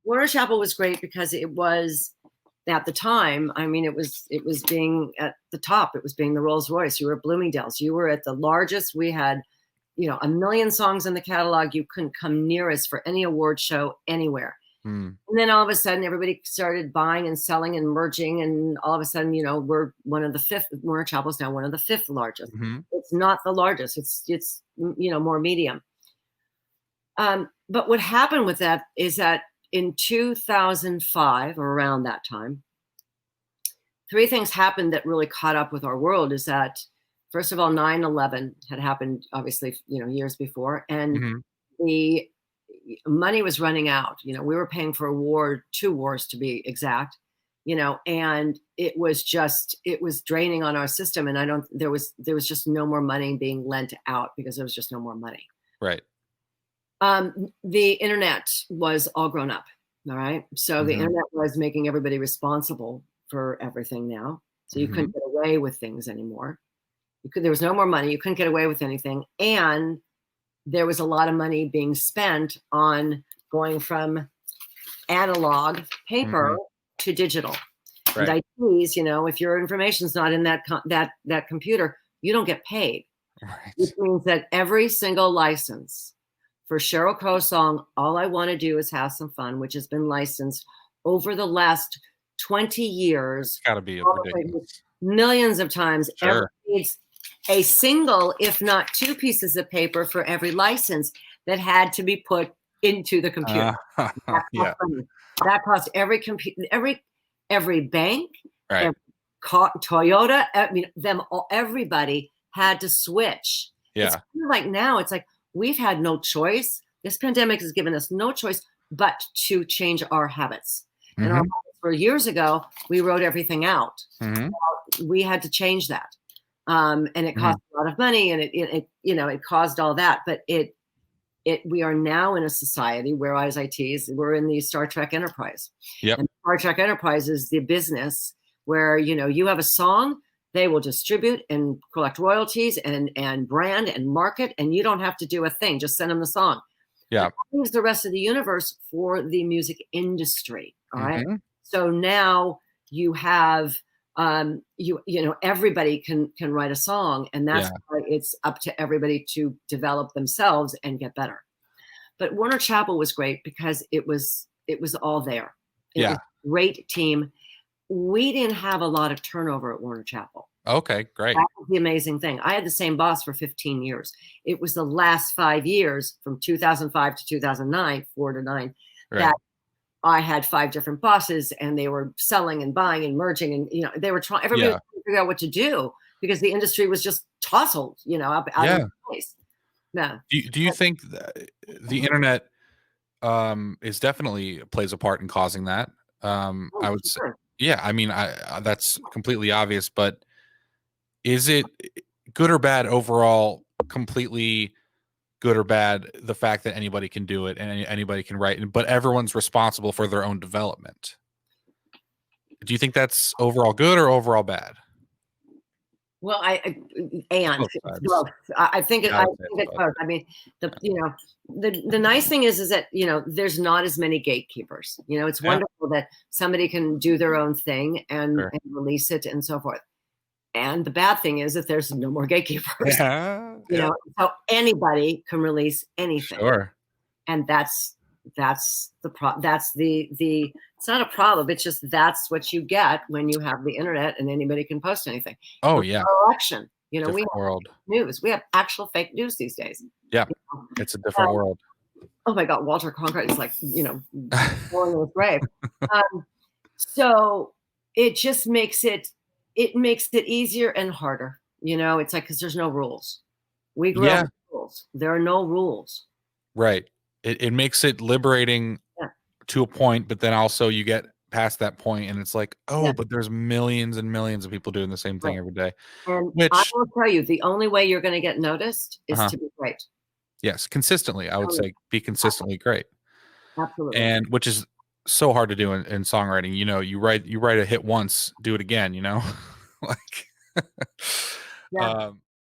Warner Chappell was great because it was at the time. I mean, it was being at the top. It was being the Rolls Royce. You were at Bloomingdale's. You were at the largest. We had, 1 million songs in the catalog. You couldn't come near us for any award show anywhere. And then all of a sudden, everybody started buying and selling and merging, and all of a sudden, we're one of the fifth. Warner Chappell's now one of the fifth largest. It's not the largest. It's more medium. But what happened with that is that in 2005, or around that time, 3 things happened that really caught up with our world. Is that, first of all, 9/11 had happened, obviously, years before, and the money was running out. We were paying for a war, 2 wars to be exact, and it was draining on our system. And there was just no more money being lent out because there was just no more money. Right. The internet was all grown up. All right. So the internet was making everybody responsible for everything now. So you couldn't get away with things anymore. There was no more money. You couldn't get away with anything. And there was a lot of money being spent on going from analog paper to digital. Right. And ITs, if your information's not in that computer, you don't get paid. Right. Which means that every single license for Sheryl Crow's song, All I Want to Do Is Have Some Fun, which has been licensed over the last 20 years. It's got to be millions of times. Sure. It's a single, if not 2 pieces of paper for every license that had to be put into the computer. Yeah. That cost every computer, every bank, Right. every Toyota. I mean, everybody had to switch. Yeah. It's kind of like now. It's like, we've had no choice. This pandemic has given us no choice but to change our habits. And our habits for years ago, we wrote everything out. We had to change that. And it cost a lot of money, and it caused all that. But we are now in a society where, as ITs, we're in the Star Trek Enterprise. Yep. And Star Trek Enterprise is the business where, you have a song, they will distribute and collect royalties and brand and market, and you don't have to do a thing. Just send them the song. Yeah. That leaves the rest of the universe for the music industry. All right. So now you have, everybody can write a song, and that's why it's up to everybody to develop themselves and get better. But Warner Chappell was great because it was all there. It was a great team. We didn't have a lot of turnover at Warner Chappell. Okay, great. That was the amazing thing. I had the same boss for 15 years. It was the last 5 years, from 2005 to 2009, 4 to 9, that I had 5 different bosses, and they were selling and buying and merging, and they were trying. Everybody was trying to figure out what to do because the industry was just tousled, out of place. Yeah. Do you think that the internet is definitely plays a part in causing that? I would say. Yeah, I mean, that's completely obvious, but is it good or bad overall? Completely good or bad, the fact that anybody can do it and anybody can write, but everyone's responsible for their own development. Do you think that's overall good or overall bad? Well, I think it's both. I mean, the nice thing is that there's not as many gatekeepers. It's wonderful that somebody can do their own thing and release it and so forth. And the bad thing is that there's no more gatekeepers. So anybody can release anything. Sure. And that's the problem. That's the it's not a problem. It's just that's what you get when you have the internet and anybody can post anything. Oh, yeah. Election. We have news. We have actual fake news these days. Yeah. It's a different world. Oh my God, Walter Cronkite is like, falling in his grave. So it just makes it easier and harder. It's like, because there's no rules. We grew up with rules. There are no rules. Right. It makes it liberating to a point, but then also you get past that point and it's like, but there's millions and millions of people doing the same thing every day. And I will tell you, the only way you're going to get noticed is to be great. Yes, consistently. I would say be consistently great. Absolutely. And which is so hard to do in songwriting. You write a hit once, do it again, like